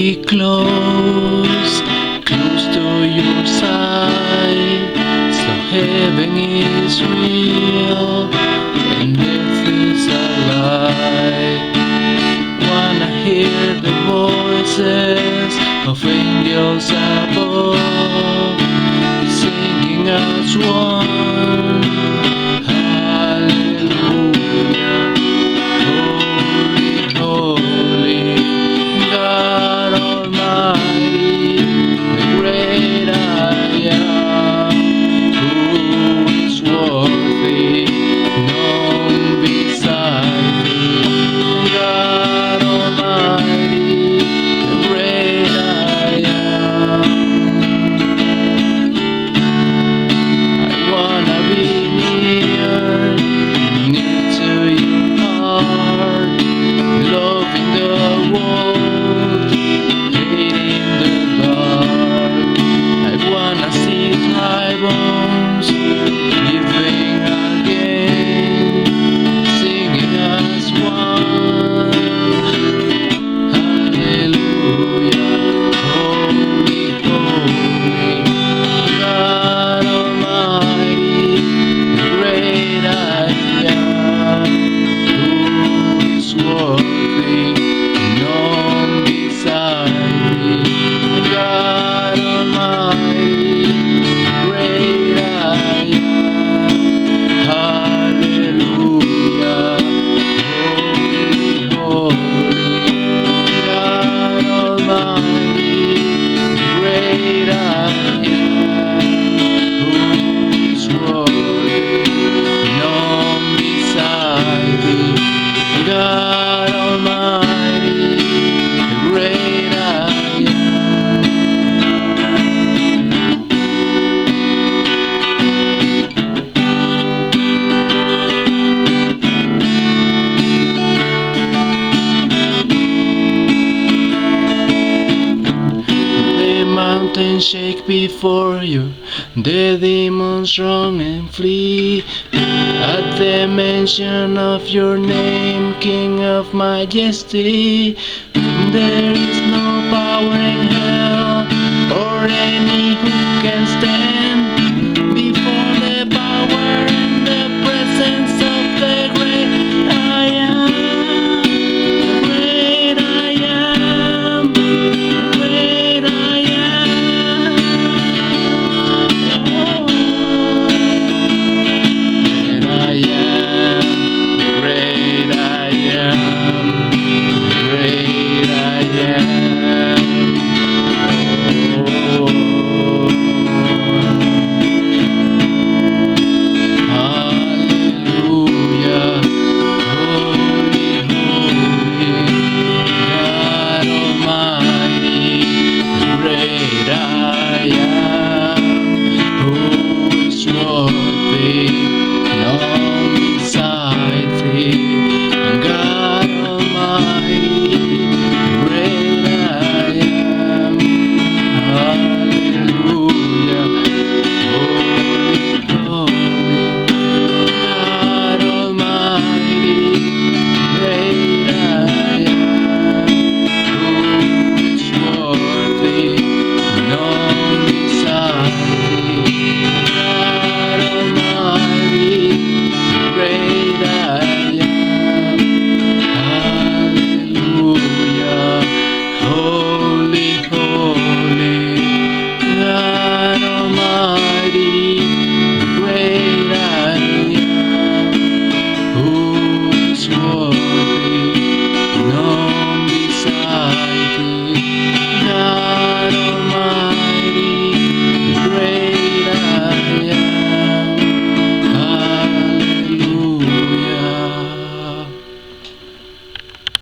be close, close to your side. So heaven is real and earth is alive. Wanna hear the voices of angels above, singing as one. Hallelujah. Holy, holy, God Almighty, the great I am, who is worthy, none beside thee. God Almighty, the great I am. I wanna be near, near to your heart, loving the world, hating the dark. I wanna see dry bones living again, singing as one. Hallelujah. Holy, holy, God Almighty, the great I am, who is worthy, none beside thee. God Almighty, the great I am. Hallelujah. Holy, holy, God Almighty, the great I am, who is worthy, none beside thee. God Almighty, the great I am. The mountains shake before you, the demons run and flee. At the mention of your name, King of Majesty, there is no power in